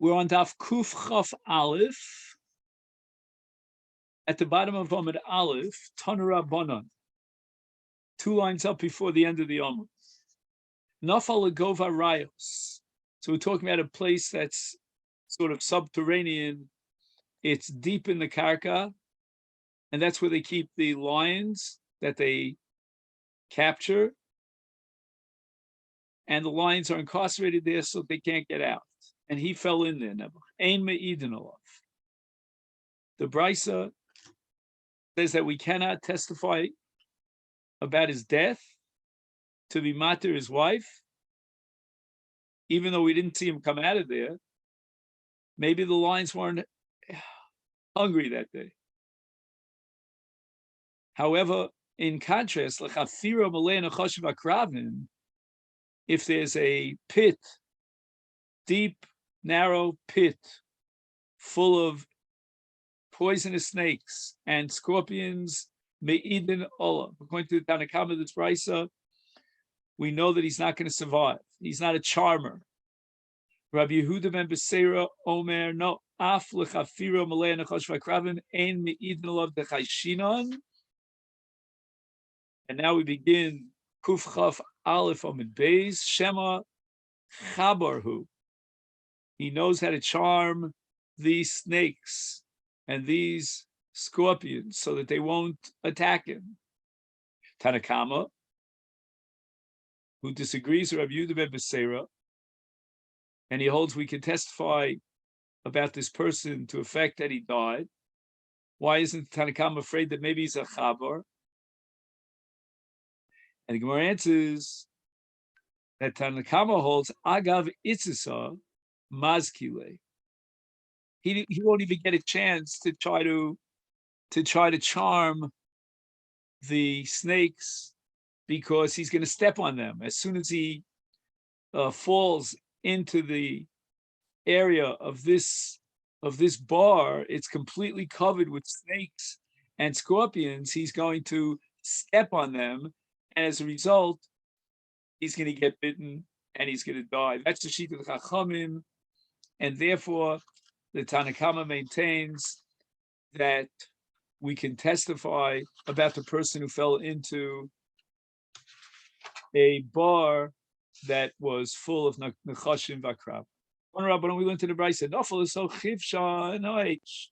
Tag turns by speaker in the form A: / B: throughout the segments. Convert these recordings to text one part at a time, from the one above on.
A: We're on Daf Kuf Chaf Aleph. At the bottom of Amud Aleph, Tanura Bonon. 2 lines up before the end of the Amud. Nafal Legova Rayos. So we're talking about a place that's sort of subterranean. It's deep in the Karka, and that's where they keep the lions that they capture. And the lions are incarcerated there, so they can't get out. And he fell in there. Ein me'idin alav. The Brisa says that we cannot testify about his death to be matir his wife, even though we didn't see him come out of there. Maybe the lions weren't hungry that day. However, in contrast, if there's a pit, deep, narrow pit full of poisonous snakes and scorpions, me'idin olah. According to the Tanakama, this Brisa, we know that he's not going to survive. He's not a charmer. Rabbi Yehuda ben Beseira Omer, no, af lechafiro malei nechosh v'kravim ein me'idin olav dechayshinon. And now we begin Kuf Chaf Aleph Amud Beis Shema Chabarhu. He knows how to charm these snakes and these scorpions so that they won't attack him. Tanakama, who disagrees with Rabbi Yehuda ben Beseira, and he holds we can testify about this person to effect that he died. Why isn't Tanakama afraid that maybe he's a chabar? And the Gemara answers that Tanakama holds agav itzisa mazkile. He won't even get a chance to try to charm the snakes because he's going to step on them as soon as he falls into the area of this bar. It's completely covered with snakes and scorpions. He's going to step on them, and as a result, he's going to get bitten and he's going to die. That's the sheet of the Chachamim, and therefore the Tanakama maintains that we can testify about the person who fell into a bar that was full of nechashim v'akrav. One Rabbanon, we went to the Brisa. Nafal is so chivsha noich.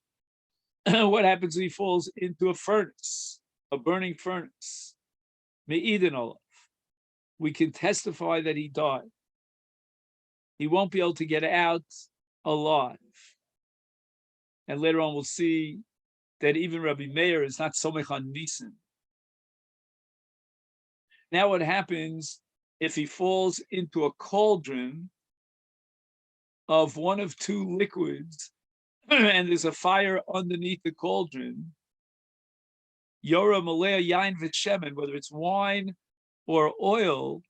A: What happens when he falls into a furnace, a burning furnace? Me'idin olav. We can testify that he died. He won't be able to get out alive. And later on, we'll see that even Rabbi Meir is not somech on nisan. Now, what happens if he falls into a cauldron of one of 2 liquids, and there's a fire underneath the cauldron? Yora malea yain v'shemen, whether it's wine or oil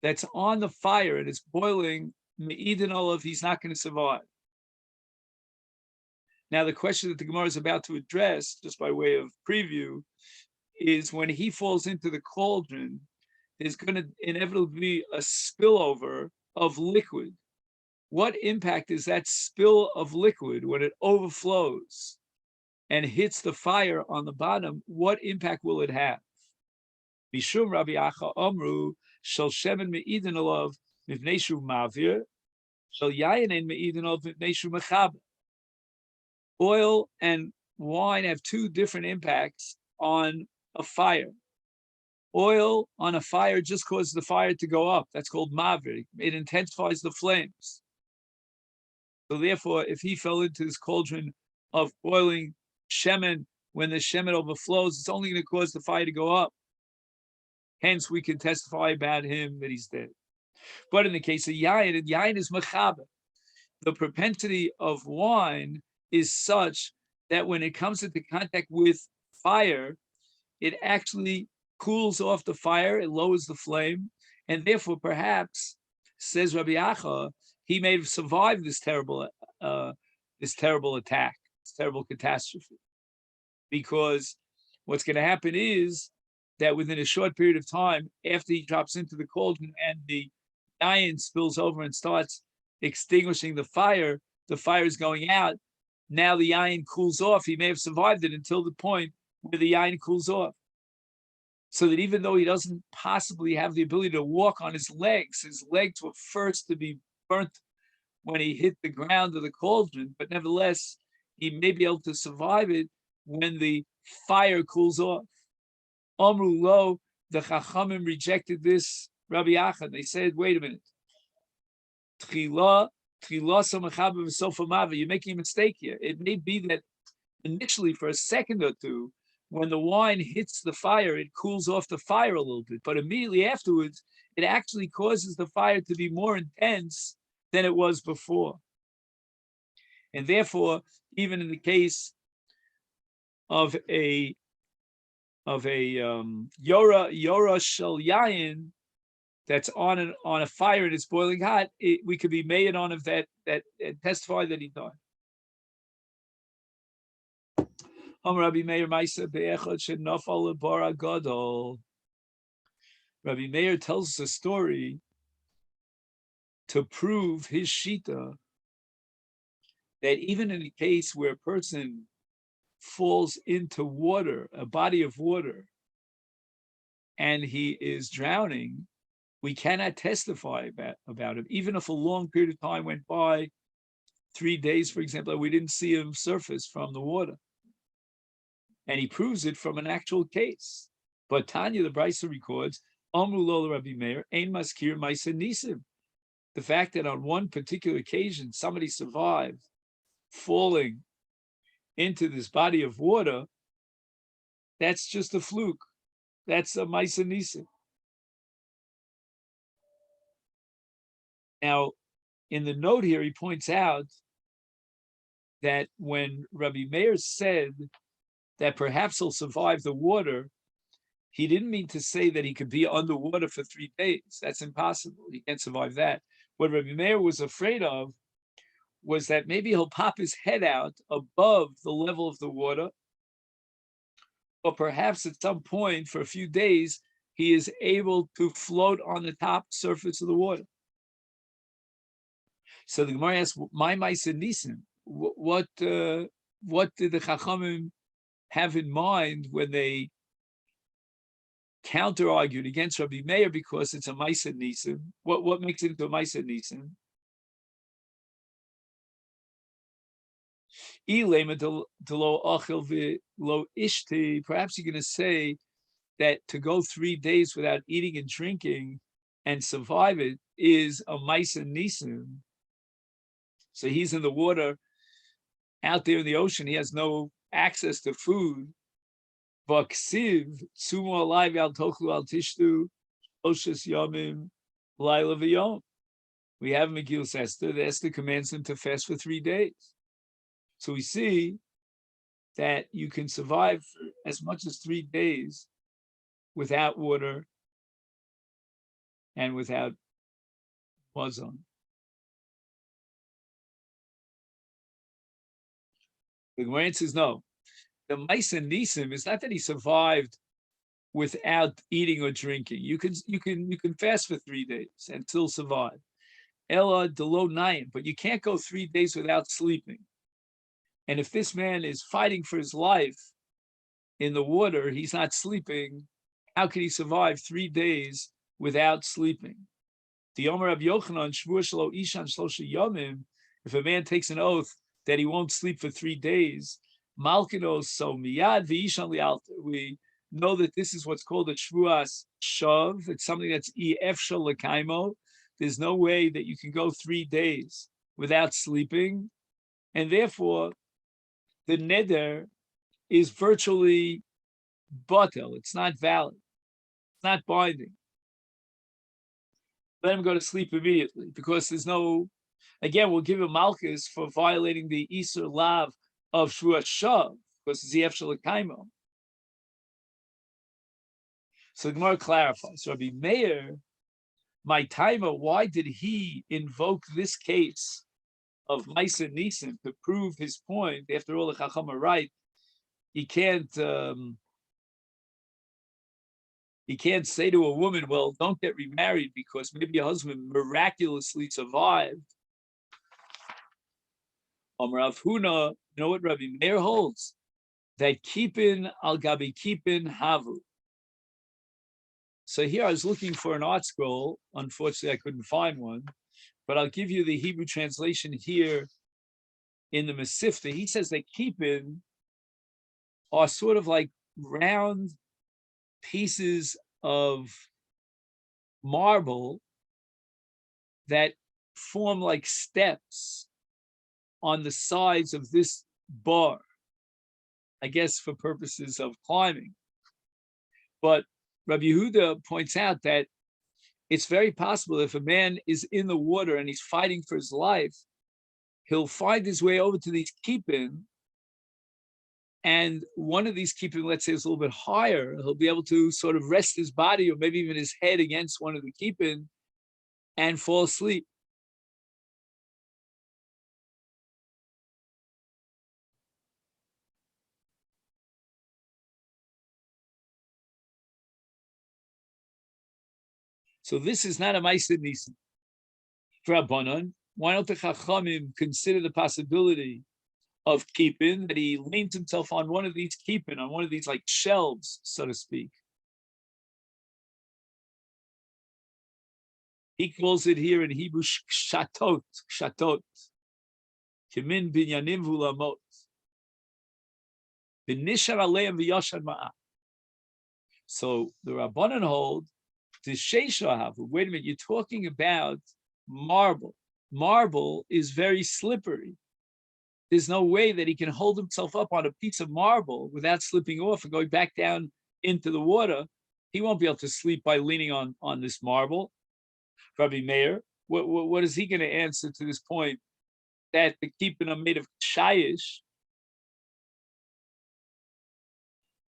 A: that's on the fire and it's boiling, me'idin olav, he's not going to survive. Now, the question that the Gemara is about to address, just by way of preview, is when he falls into the cauldron, there's going to inevitably be a spillover of liquid. What impact is that spill of liquid when it overflows and hits the fire on the bottom? What impact will it have? Mishum Rabbi Acha Amru shel shemen me'idin olav mivnei shu mavir shel yayin ein me'idin olav mivnei shu mechaber. Oil and wine have 2 different impacts on a fire. Oil on a fire just causes the fire to go up. That's called mavir. It intensifies the flames. So therefore, if he fell into this cauldron of boiling shemen, when the shemen overflows, it's only going to cause the fire to go up. Hence, we can testify about him that he's dead. But in the case of yayin, and yayin is mechaber, the propensity of wine is such that when it comes into contact with fire, it actually cools off the fire, it lowers the flame, and therefore perhaps, says Rabbi Acha, he may have survived this terrible attack, this terrible catastrophe. Because what's going to happen is that within a short period of time, after he drops into the cauldron and the yayin spills over and starts extinguishing the fire, the fire is going out, now the yain cools off. He may have survived it until the point where the yain cools off. So that even though he doesn't possibly have the ability to walk on his legs were first to be burnt when he hit the ground of the cauldron, but nevertheless, he may be able to survive it when the fire cools off. Amru lo, the Chachamim rejected this Rabbi Achad. They said, wait a minute. You're making a mistake here. It may be that initially, for a second or two, when the wine hits the fire, it cools off the fire a little bit. But immediately afterwards, it actually causes the fire to be more intense than it was before. And therefore, even in the case of a Yora Shel Yayin that's on a fire and it's boiling hot, we could be made on of that and testify that he died. Rabbi Meir Rabbi Meir tells us a story to prove his shita that even in a case where a person falls into water, a body of water, and he is drowning, we cannot testify about him. Even if a long period of time went by, 3 days, for example, we didn't see him surface from the water. And he proves it from an actual case. But Tanya, the Brisa records, Amru lo Rabbi Meir, ein maskir ma'aseh nisim. The fact that on one particular occasion, somebody survived falling into this body of water, that's just a fluke. That's a ma'aseh nisim. Now, in the note here, he points out that when Rabbi Meir said that perhaps he'll survive the water, he didn't mean to say that he could be underwater for 3 days. That's impossible. He can't survive that. What Rabbi Meir was afraid of was that maybe he'll pop his head out above the level of the water, or perhaps at some point for a few days, he is able to float on the top surface of the water. So the Gemara asks, "My ma'aseh nisim, what did the Chachamim have in mind when they counter-argued against Rabbi Meir because it's a ma'aseh nisim? What makes it into a ma'aseh nisim? Perhaps you're going to say that to go 3 days without eating and drinking and survive it is a ma'aseh nisim. So he's in the water, out there in the ocean. He has no access to food. Vaksiv tzumo alai al tochlu al tishtu oshes yomim laila v'yom. We have Megillas Esther. The Esther commands him to fast for 3 days. So we see that you can survive for as much as 3 days without water and without mazon. The Gemara says no. The ma'aseh nisim is not that he survived without eating or drinking. You can fast for 3 days and still survive. Ella delo nayim, but you can't go 3 days without sleeping. And if this man is fighting for his life in the water, he's not sleeping. How can he survive 3 days without sleeping? The Omer of Yochanan shvur shelo ishan shlosha yomim. If a man takes an oath that he won't sleep for 3 days, malkinos so miyad v'ishan lialta. We know that this is what's called a shvuas shav. It's something that's efshal lekaimo. There's no way that you can go 3 days without sleeping, and therefore the neder is virtually batel. It's not valid. It's not binding. Let him go to sleep immediately because there's no. Again, we'll give him malchus for violating the Isur Lav of Shvuas Shav because it's the Efshel Kaimo. So the Gemara clarifies. Rabbi Meir, my timer, why did he invoke this case of ma'aseh nisim to prove his point? After all, the Chacham are right. He can't say to a woman, well, don't get remarried because maybe your husband miraculously survived. Rav Huna, you know what Rabbi Meir holds? That keepin al gabi keepin havu. So here I was looking for an art scroll. Unfortunately, I couldn't find one, but I'll give you the Hebrew translation here in the Masechet. He says that keepin are sort of like round pieces of marble that form like steps on the sides of this bar, I guess for purposes of climbing. But Rabbi Yehuda points out that it's very possible if a man is in the water and he's fighting for his life, he'll find his way over to these kippin, and one of these kippin, let's say, is a little bit higher. He'll be able to sort of rest his body or maybe even his head against one of the kippin and fall asleep. So this is not a Ma'aseh Nisim. Rabbanan, why don't the Chachamim consider the possibility of keeping that he leans himself on one of these keeping, on one of these like shelves, so to speak? He calls it here in Hebrew shatot, shatot, kimin binyanim vulamot, b'nishar aleim v'yashar ma'ah. So the Rabbanan hold the sheishahav. Wait a minute, you're talking about marble. Marble is very slippery. There's no way that he can hold himself up on a piece of marble without slipping off and going back down into the water. He won't be able to sleep by leaning on this marble. Rabbi Meir, what is he going to answer to this point that the keeping are made of shayish?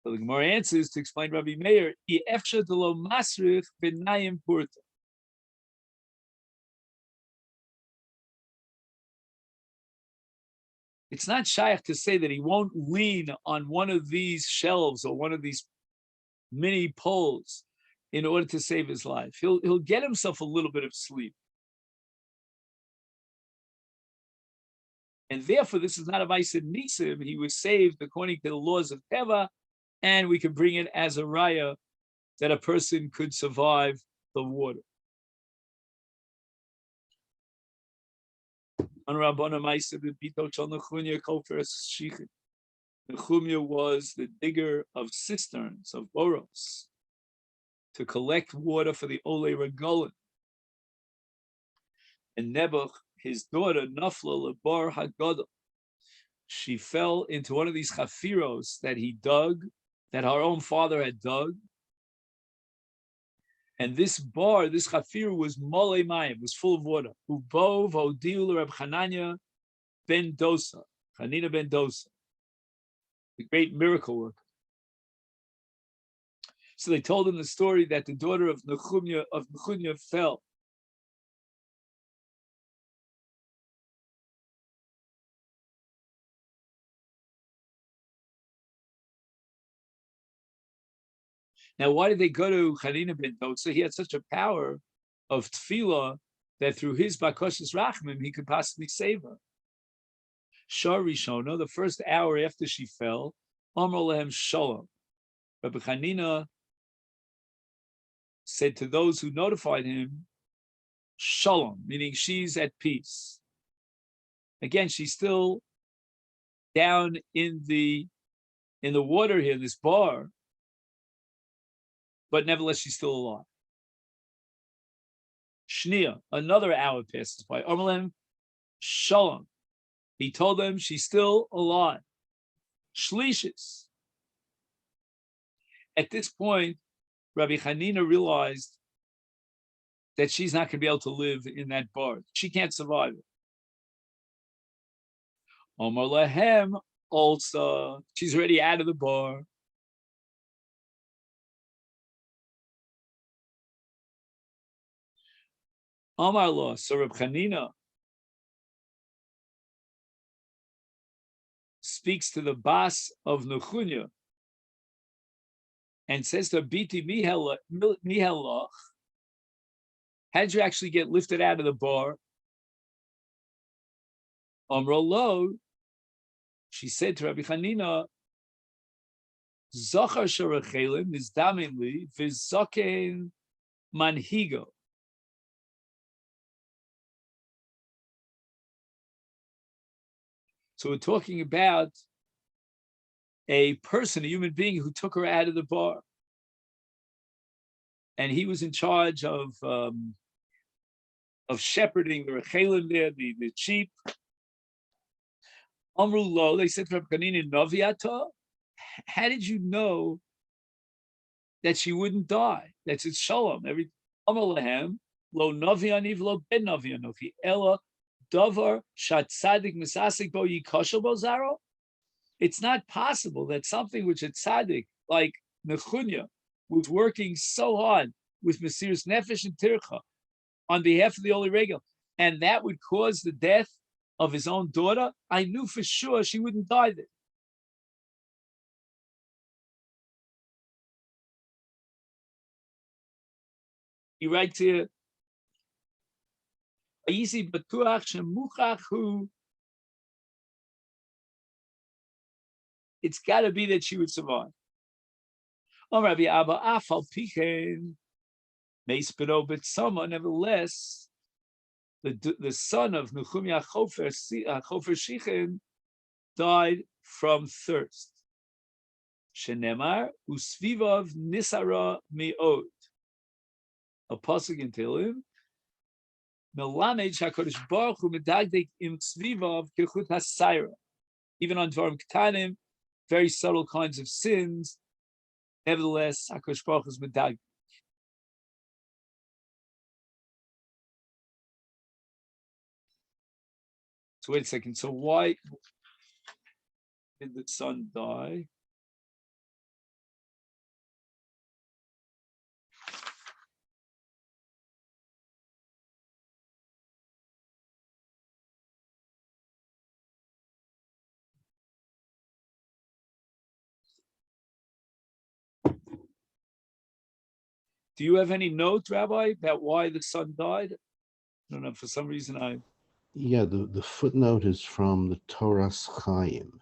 A: So the Gemara answers to explain Rabbi Meir, efsha delo masrich b'nayim purta. It's not shaykh to say that he won't lean on one of these shelves or one of these mini poles in order to save his life. He'll get himself a little bit of sleep. And therefore, this is not a Ma'aseh Nisim. He was saved according to the laws of Teva, and we can bring it as a raya that a person could survive the water. Nechumya was the digger of cisterns, of boros, to collect water for the Ole Regolim. And Nebuch, his daughter, Nafla Lebar Hagadol, she fell into one of these chafiros that he dug, that her own father had dug. And this bar, this chafir, was mole mayim, was full of water. Ubo v'odiu Reb Chananya ben Dosa, Chanina ben Dosa, the great miracle worker. So they told him the story that the daughter of Nechumya fell. Now, why did they go to Chanina ben Dosa? He had such a power of tefillah that through his bakoshes rachmim, he could possibly save her. Shar Rishona, the first hour after she fell, Amar lehem shalom. Rabbi Chanina said to those who notified him, shalom, meaning she's at peace. Again, she's still down in the water here, in this bar, but nevertheless, she's still alive. Shnia, another hour passes by. Amar lehem shalom. He told them she's still alive. Shlishis. At this point, Rabbi Chanina realized that she's not going to be able to live in that bar. She can't survive it. Omar Lahem also, she's already out of the bar. Omar Allah, so Rabbi Chanina speaks to the bas of Nechunya and says to her, Biti Mihelach, how did you actually get lifted out of the bar? Amrolo, she said to Rabbi Chanina, Zachar Sharachelim is daminli vizaken manhigo. So we're talking about a person, a human being who took her out of the bar. And he was in charge of shepherding the Rechelim there, the sheep. Amru lo, they said to Rabbi Chanina, Noviata, how did you know that she wouldn't die? That's its shalom. Every Amru lahem, lo novi aniv, lo ben novi anofi, ella davar shat tzadik misasik bo yikashel bo zaro. It's not possible that something which a tzaddik, like Nechunya, was working so hard with Mesiras Nefesh and Tircha on behalf of the Holy Regel, and that would cause the death of his own daughter. I knew for sure she wouldn't die there. He writes here, it's got to be that she would survive. Nevertheless, the son of Nechumya Chofer Shichin died from thirst. Shenemar usvivav nisara me'od. A pasuk in Tehillim. Melamed Hakadosh Baruch Hu medagdek im tzvivav kechut hasayra. Even on Dvarim Ketanim, very subtle kinds of sins. Nevertheless, Hakadosh Baruch Hu is medagdek. So wait a second. So why did the son die? Do you have any note, Rabbi, about why the son died? I don't know. For some reason,
B: Yeah, the footnote is from the Torah's Chaim.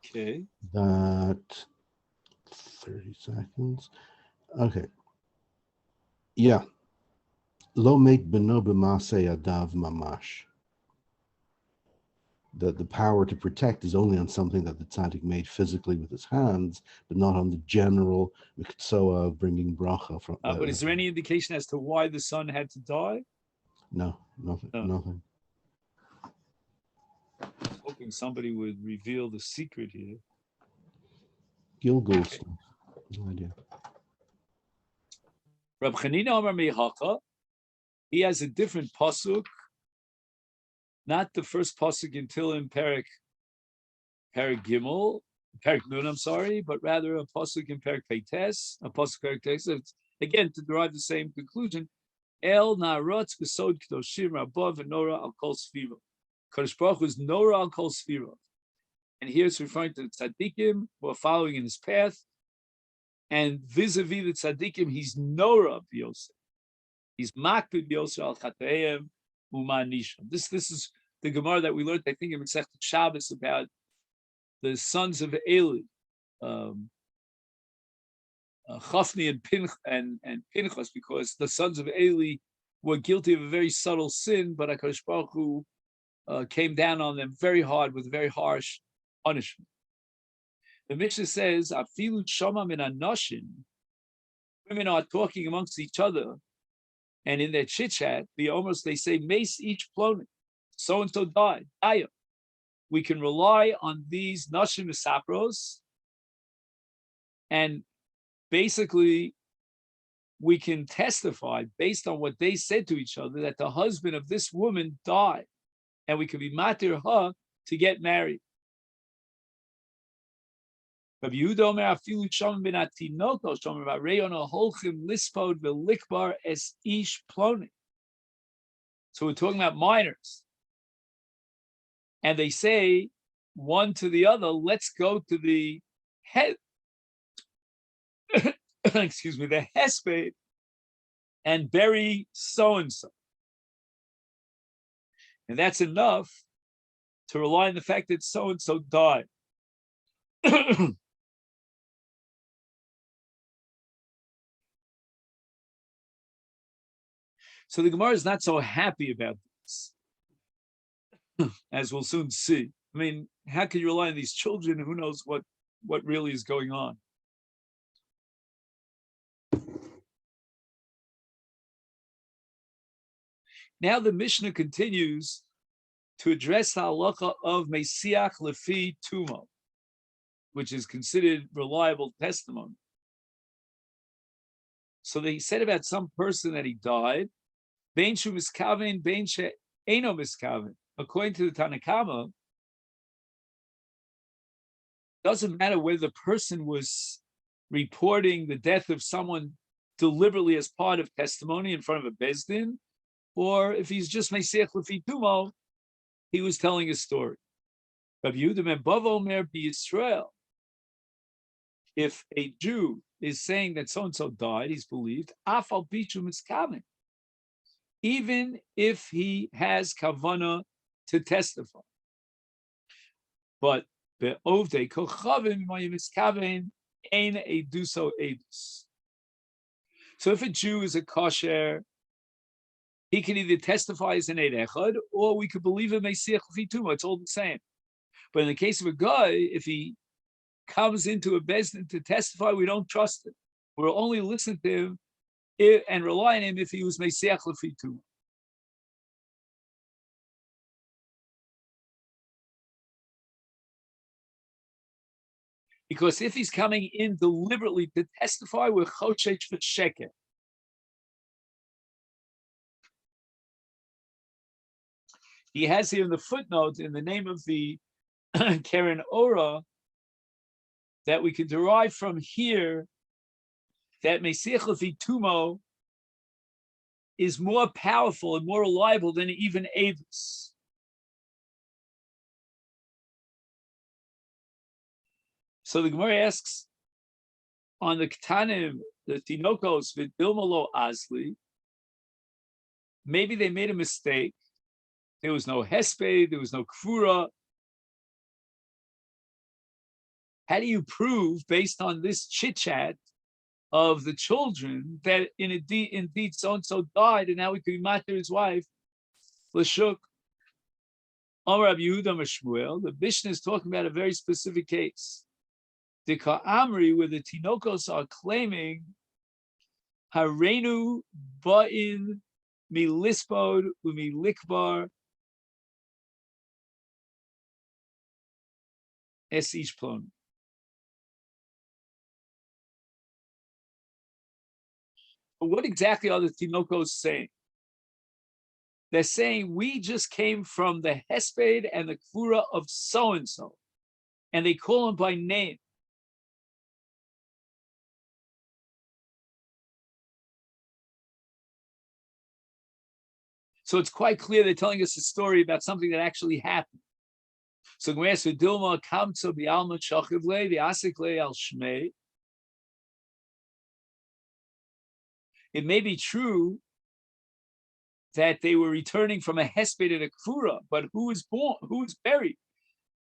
A: Okay.
B: That 30 seconds. Okay. Yeah. Lo meit beno b'masei adav mamash. That the power to protect is only on something that the tzaddik made physically with his hands, but not on the general miksoa of bringing bracha from.
A: But is there any indication as to why the son had to die?
B: No, nothing.
A: No.
B: Nothing.
A: I was hoping somebody would reveal the secret here.
B: Gilgul stuff. No idea.
A: Rab Chanina Amar Mehaka, he has a different pasuk, not the first pasuk in Tehillim Perek Gimel, Perek Nun, I'm sorry, but rather a pasuk in Perek Peites, a pasuk Perek Peites. It's, again, to derive the same conclusion. El Narotz Besod Kedoshim Rabbav and Nora Al Kol Sfira. Kadosh Baruch Hu is Nora Al Kol Sfira. And here it's referring to the tzaddikim who are following in his path. And vis-a-vis the tzaddikim, he's Nora B'Yosef. He's Makpid B'Yosef Al Chatayim Umanisham. This is the Gemara that we learned, I think, in Masechet Shabbos about the sons of Eli, Chafni and Pinchas, because the sons of Eli were guilty of a very subtle sin, but HaKadosh Baruch Hu came down on them very hard with very harsh punishment. The Mishnah says, "Afilu shama min anoshin." Women are talking amongst each other, and in their chit chat, they say, "Mace each plonin." So and so died. Daya. We can rely on these nashim misapros, and basically, we can testify based on what they said to each other that the husband of this woman died, and we can be matir her to get married. So we're talking about minors. And they say one to the other, let's go to the head, excuse me, the hesped, and bury so-and-so. And that's enough to rely on the fact that so and so died. So the Gemara is not so happy about this, as we'll soon see. I mean, how can you rely on these children? Who knows what really is going on? Now the Mishnah continues to address the halacha of Mesiach Lefi Tumo, which is considered reliable testimony. So he said about some person that he died, Bein shu miskaven, bein she eno miskaven. According to the Tanakama, doesn't matter whether the person was reporting the death of someone deliberately as part of testimony in front of a bezdin, or if he's just Mesiach Lefi Tumo, he was telling a story. Rabbi Yehuda ben Bava Omer b'Yisrael, if a Jew is saying that so-and-so died, he's believed, afal pichu miskaven, even if he has kavana to testify. But be'ovdei kochavim miskaven ein eduso edus. So if a Jew is a kosher, he can either testify as an Eid Echad, or we could believe him Mesiach Lefi Tumo. It's all the same. But in the case of a guy, if he comes into a bezdin to testify, we don't trust him. We'll only listen to him and rely on him if he was Mesiach Lefi Tumo. Because if he's coming in deliberately to testify, we're choshech v'sheker. He has here in the footnote, in the name of the Keren Ora, that we can derive from here that Mesiach Lefi Tumo is more powerful and more reliable than even Avis. So the Gemara asks, on the Ketanim, the Tinokos, Vidilmalo Asli, maybe they made a mistake. There was no Hesped, there was no Kfura. How do you prove, based on this chit-chat of the children, that indeed so-and-so died, and now we can matter his wife, Lashuk? Amar Rabbi Yehuda Meshmuel, the Mishnah is talking about a very specific case. The Ka'amri, where the Tinokos are claiming, Harenu ba'in milispod umilikbar esish plon. What exactly are the Tinokos saying? They're saying, we just came from the Hesped and the Kfura of so-and-so, and they call him by name. So it's quite clear they're telling us a story about something that actually happened. So Dilma Kamtso Bialma Chachivle, the Asikle al Shmei. It may be true that they were returning from a Hesped and a Kfura, but who was born? Who was buried?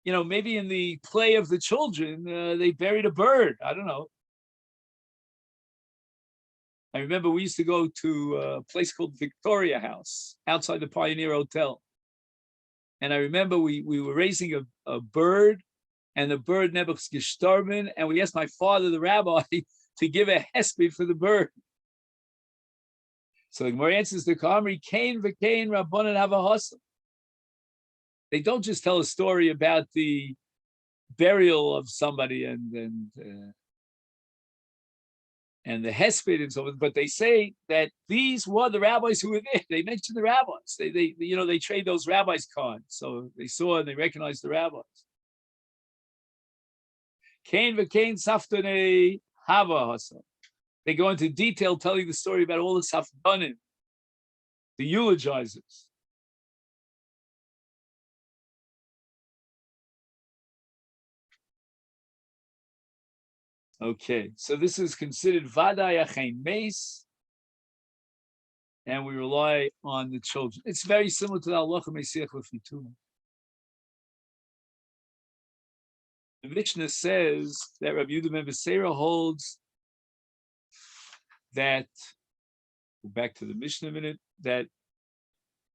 A: You know, maybe in the play of the children, they buried a bird. I don't know. I remember we used to go to a place called Victoria House outside the Pioneer Hotel. And I remember we were raising a bird, and the bird never was gestorben, and we asked my father, the rabbi, to give a hesped for the bird. So the Gemara answers the Kamri, Kain v'Kain Rabbanan Havahasa. They don't just tell a story about the burial of somebody and the hesped and so on, but they say that these were the rabbis who were there. They mentioned the rabbis. They trade those rabbis cards, so they saw and they recognized the rabbis. Kain v'Kain Saftane Havahasa. They go into detail telling the story about all the safdanim, the eulogizers. Okay, so this is considered Vadai Achein Meis, and we rely on the children. It's very similar to the Halacha Mesiach Lefi Tumo. The Mishnah says that Rabbi Yehuda ben Beseira holds that, go back to the Mishnah a minute, that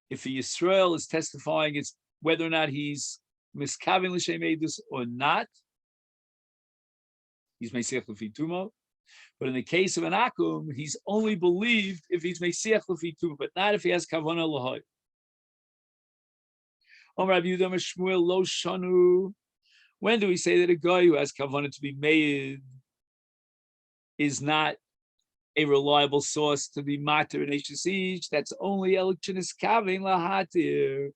A: if a Yisrael is testifying, it's whether or not he's miskavin l'shem edus or not, he's meisiach l'fi tumo. But in the case of an akum, he's only believed if he's meisiach l'fi tumo, but not if he has kavana l'hoy. Rabbi Yehuda ben Shmuel lo shanu. When do we say that a guy who has kavana to be made is not a reliable source to be matir and each? That's only electionis kavin lahatir.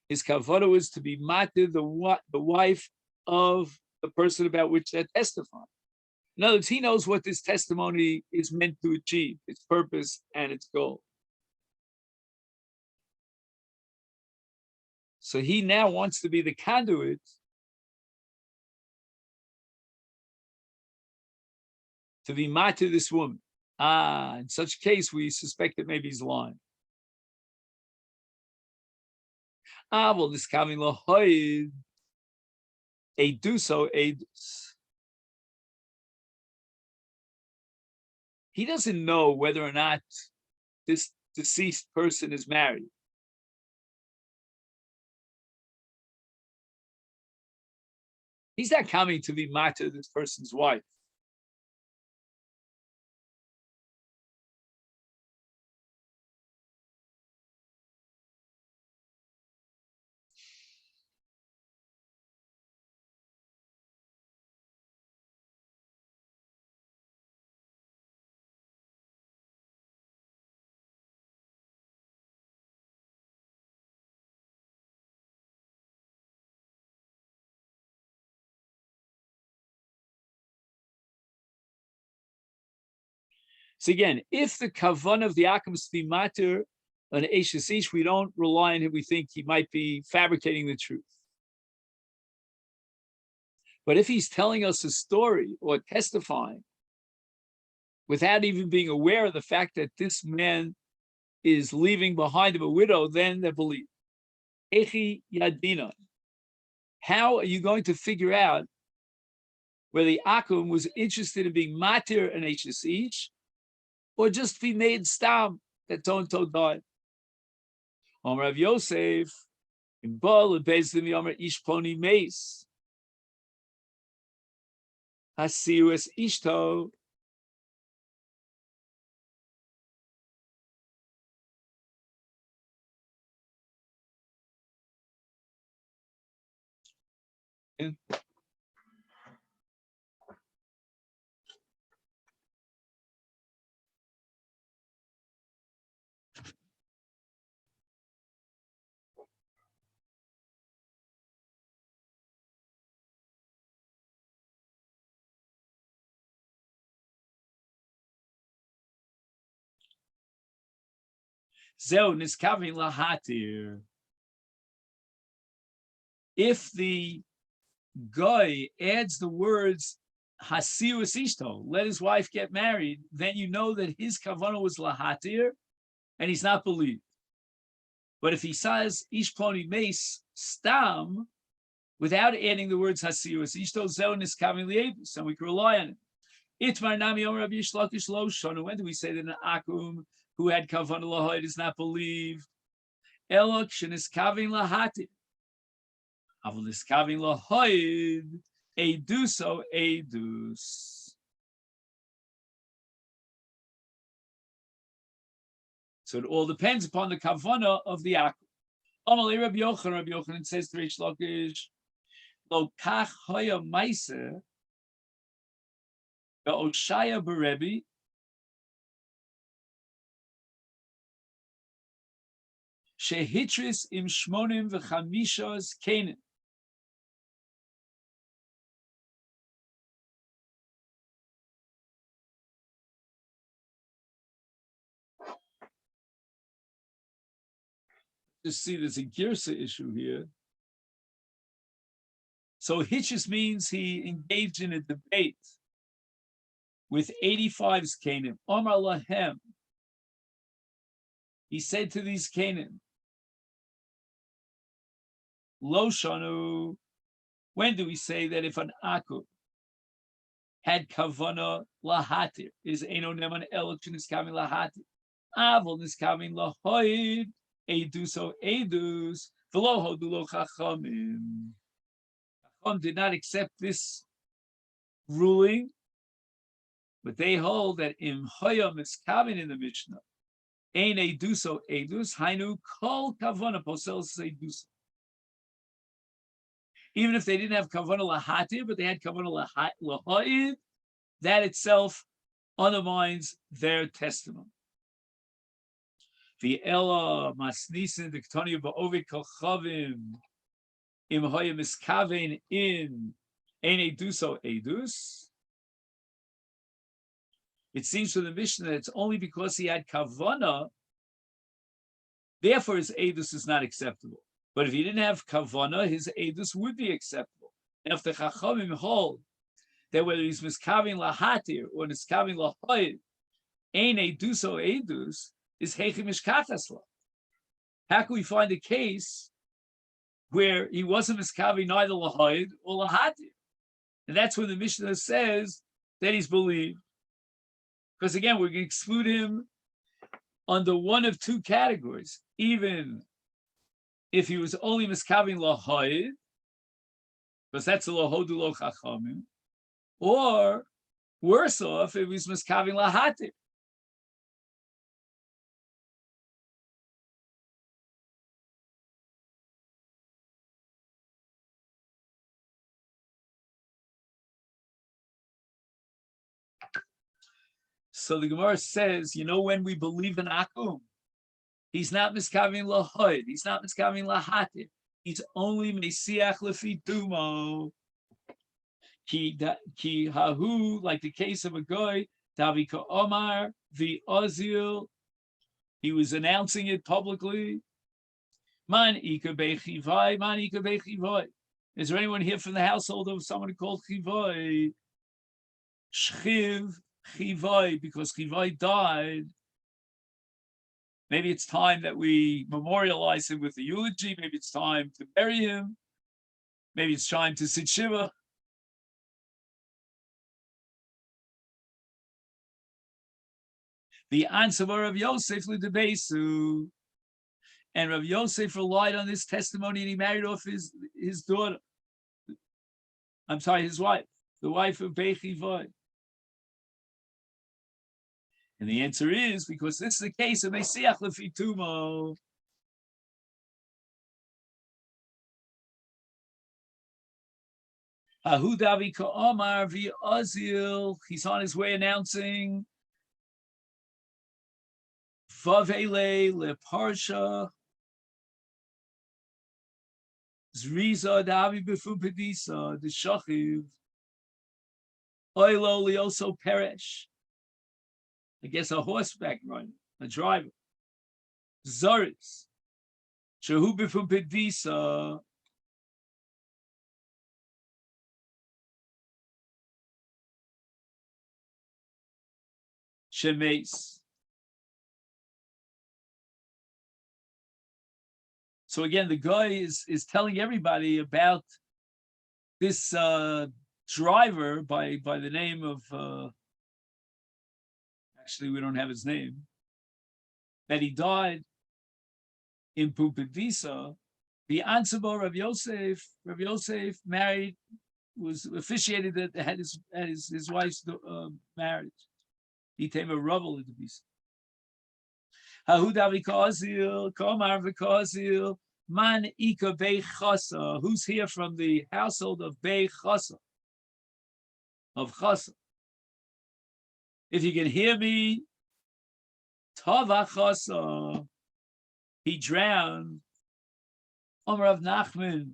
A: His kavana is to be matir the wife of the person about which they're testifying. In other words, he knows what this testimony is meant to achieve, its purpose and its goal. So he now wants to be the conduit to be matir this woman. In such case, we suspect that maybe he's lying. Well, this coming lahoid, eduso edus. He doesn't know whether or not this deceased person is married. He's not coming to be matir this person's wife. So again, if the kavan of the akum is to be matir an eishesish, we don't rely on him. We think he might be fabricating the truth. But if he's telling us a story or testifying without even being aware of the fact that this man is leaving behind him a widow, then they believe. Echi yadina. How are you going to figure out whether the akum was interested in being matir an eishesish, or just be made stam that so-and-so died? Rav Yosef, in Baal, Bezdim Yomer Ish Ploni Meis. Hasiu es Ishto. Zeu niskavin lahatir. If the guy adds the words hasiu es ishto, let his wife get married, then you know that his kavanah was lahatir, and he's not believed. But if he says ish ploni meis stam, without adding the words hasiu es ishto, zeu niskavin liebus, and we can rely on it. Itmar nami omer Rabbi Yish Lakish lo shonu. When do we say that an akum who had kavanah lahoid is not believed? Elok sheniskavin lahatir. Avol niskavin lahoid eduso edus. So it all depends upon the kavanah of the akum. Amalei Rabbi Yochanan says to Reish Lakish, lo kach hoya ma'aseh be'oshaya berebi shehitris im shmonim v'chamishos kenim. Just see there's a girsa issue here. So hitchis means he engaged in a debate with 85 Kenim. Omar lahem. He said to these Kenim, Lo shanu, When do we say that if an akub had kavana lahatir, is eno neman elok niskamin lahatir, avol niskamin lahoid, edus o edus, v'lo hodu lo chachamim. Chacham did not accept this ruling, but they hold that im hoya miskamin in the Mishnah, ein edus o edus, hainu kol kavana posel edus. Even if they didn't have kavanah lahatir, but they had kavanah lahaid, that itself undermines their testimony. The ella masnisin the ketoni ba'ovid kolchavim im hoya miskaven in ein eduso edus. It seems from the Mishnah that it's only because he had kavanah, therefore his edus is not acceptable. But if he didn't have kavana, his edus would be acceptable. And if the chachamim hold that whether he's miskavin lahatir or miskavin lahoid, ein edus o edus is heichim mishkachasla. How can we find a case where he wasn't miskavin neither lahoid or lahatir? And that's when the Mishnah says that he's believed. Because again, we're going to exclude him under one of two categories, even if he was only miskavin lahoid, because that's a lahodu lo chachamim, or worse off, if he was miskavin lahatir. So the Gemara says, you know when we believe in akum? He's not miskavin lahoid. He's not miskavin lahatir. He's only mesiach lefi tumo. Ki hahu, like the case of a guy, Davika Omar the Ozil. He was announcing it publicly. Man ika bechivai, man ika bechivai. Is there anyone here from the household of someone called Chivai? Shchiv Chivai, because Chivai died. Maybe it's time that we memorialize him with a eulogy. Maybe it's time to bury him. Maybe it's time to sit shiva. The answer of Rav Yosef l'debesu, and Rav Yosef relied on this testimony, and he married off his daughter. I'm sorry, his wife, the wife of Bechivai. And the answer is because this is the case of Mesiach Lefi Tumo. Ahudavi Ka'omar via Ozil. He's on his way announcing Vavele Le Parsha. Zriza Davi Befu Pedisa, the Shachiv. Oilo Lioso Peresh. I guess a horseback rider, a driver. Zoris. Shehu Befu Pedisa. Shemes. So again, the guy is telling everybody about this driver by the name of, actually we don't have his name, that he died in Pumbedisa. The Ansabo Rav Yosef married, was officiated that had his wife's marriage. He came a rubble into Bisa. Hahuda v'kozil, komar v'kozil, man ika bei chasa. Who's here from the household of bei chasa? Of chasa. If you can hear me, tava chasa. He drowned. Omer of Nachman,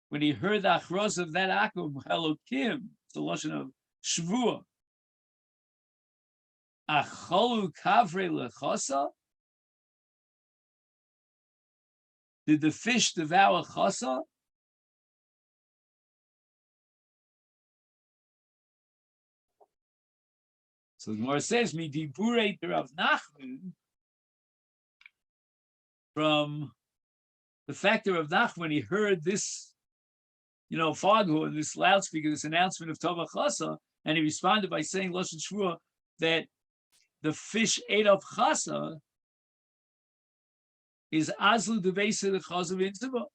A: when he heard the achros of that akum, Elokim, it's the lashon of shvua. Acholu kavre lechasa? Did the fish devour chasa? So the Gemara says, "Mi dibure Rav Nachman," from the fact that Rav Nachman, when he heard this Fargu in this loudspeaker, this announcement of Tova Chasa, and he responded by saying Lashon Shvua that the fish ate of Chasa is Azlu Devesa the Chasa V'Intzava.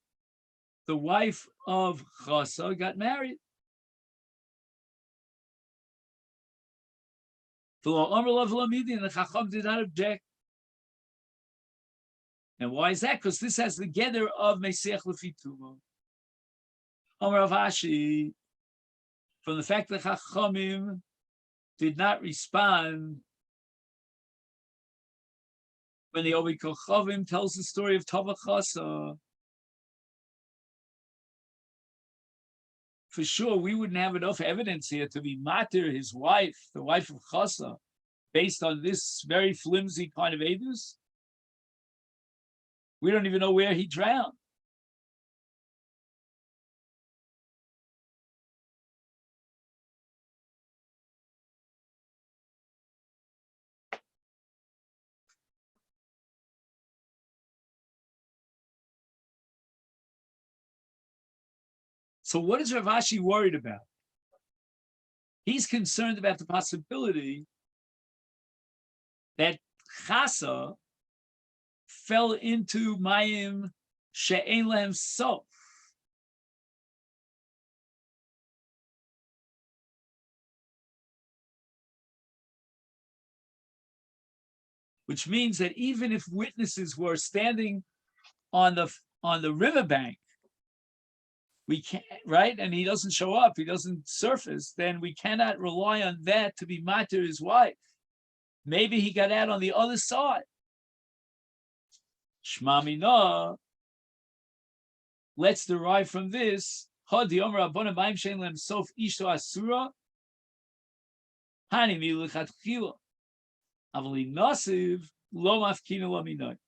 A: The wife of Chasa got married. And the Chacham did not object. And why is that? Because this has the gather of Masechet Lefitumo. Amar Rav Ashi, from the fact that Chachamim did not respond when the Obi Kochavim tells the story of Tova Chasa, for sure we wouldn't have enough evidence here to be matir his wife, the wife of Chasa, based on this very flimsy kind of edus. We don't even know where he drowned. So what is Rav Ashi worried about? He's concerned about the possibility that Chasa fell into Mayim she'ein lehem sof. Which means that even if witnesses were standing on the riverbank, we can't, right? And he doesn't show up, he doesn't surface, then we cannot rely on that to be matir his wife. Maybe he got out on the other side. Shma Mina, let's derive from this, Hadi Omer Abona Mayim Shein Lehem Sof Ishto Asura, Hani Milichat Chila, Avali Nasiv, Lo Mafkina Lo Minoi.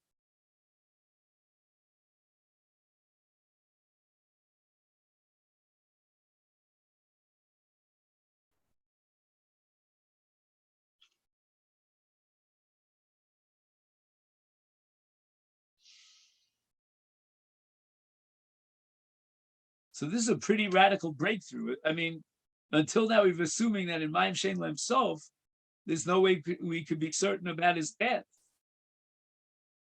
A: So this is a pretty radical breakthrough. I mean, until now we've assuming that in Mayim Shein Lehem Sof, there's no way we could be certain about his death,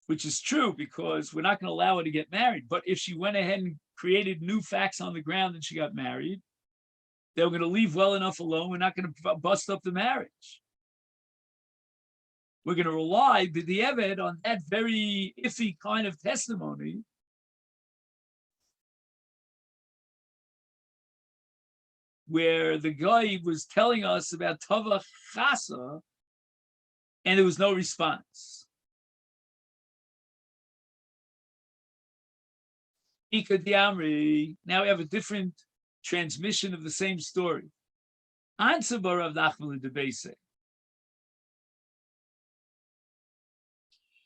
A: which is true because we're not going to allow her to get married. But if she went ahead and created new facts on the ground and she got married, they were going to leave well enough alone. We're not going to bust up the marriage. We're going to rely b'di'evet on that very iffy kind of testimony where the guy was telling us about Tova Chasa and there was no response. Ika Diamri, now we have a different transmission of the same story. Answer Rav Nachman Debese.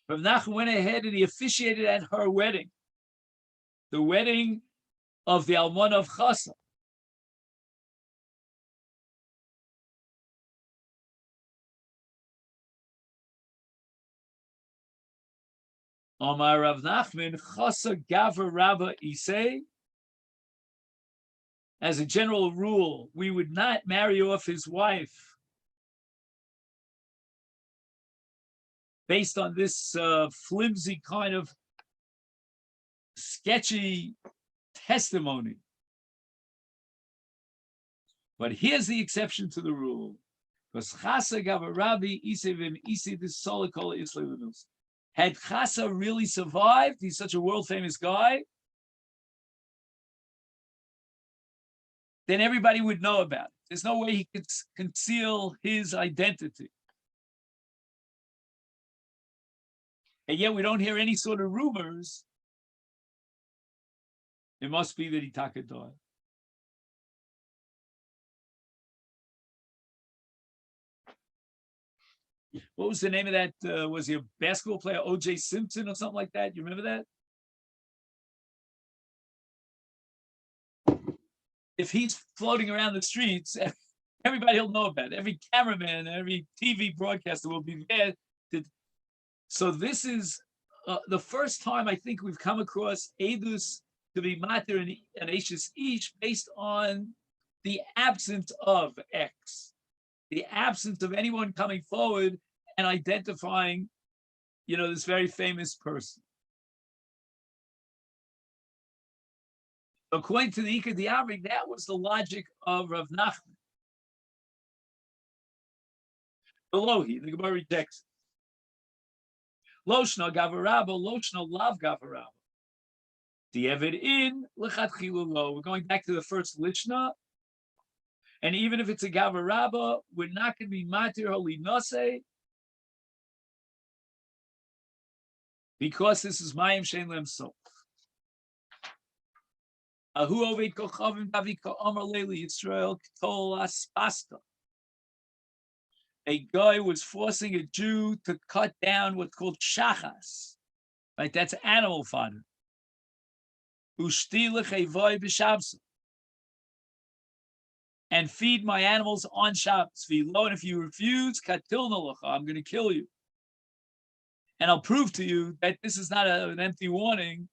A: Rav Nachman went ahead and he officiated at her wedding, the wedding of the Almana of Chasa. Omar Rav Nachman, Chasa Gava Rabba Isei. As a general rule, we would not marry off his wife based on this flimsy kind of sketchy testimony. But here's the exception to the rule. Because Chasa Gava Rabbi Isei Vim Isei this Solikola Islevinus. Had Chasa really survived, he's such a world-famous guy, then everybody would know about it. There's no way he could conceal his identity. And yet we don't hear any sort of rumors. It must be that he died. What was the name of that? Was he a basketball player, O.J. Simpson or something like that? You remember that? If he's floating around the streets, everybody will know about it. Every cameraman, every TV broadcaster will be there. So this is the first time I think we've come across Edus to be matir and ashes ish based on the absence of X, the absence of anyone coming forward and identifying, this very famous person. According to the Ika Diavrik, that was the logic of Rav Nachman. Elohi, the Gemara rejects it. Loshna gavarabo, loshna lav gavarabo. The Evid in lechatchilu lo. We're going back to the first lishna, and even if it's a gavaraba, we're not going to be matir holy nase because this is mayim shein lem sof. Ahu oved kochavim davika amar leili Yisrael k'tol aspasta. A guy was forcing a Jew to cut down what's called shachas, right? That's animal fodder. And feed my animals on Shabbos. And if you refuse, I'm going to kill you. And I'll prove to you that this is not an empty warning.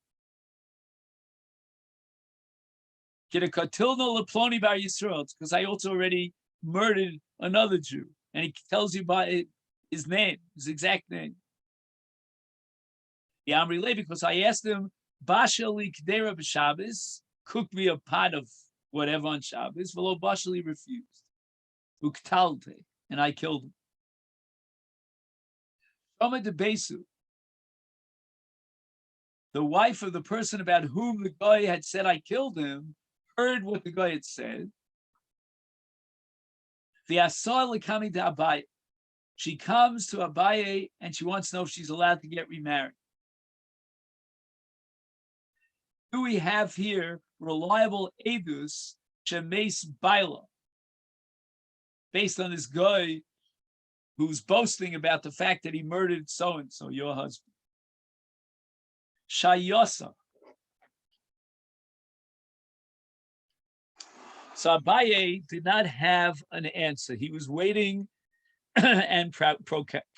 A: Because I also already murdered another Jew. And he tells you by his name, his exact name. Because I asked him, Bashali Kdera b'Shabbos, cook me a pot of whatever on Shabbos. Velo Bashali refused. Uktalte, and I killed him. Shama de Besu, the wife of the person about whom the guy had said I killed him, heard what the guy had said. The Asar coming to Abaye. She comes to Abaye and she wants to know if she's allowed to get remarried. Do we have here reliable edus shemes baila, based on this guy who's boasting about the fact that he murdered so and so, your husband? Shayosa. So Abaye did not have an answer. He was waiting and procrastinating.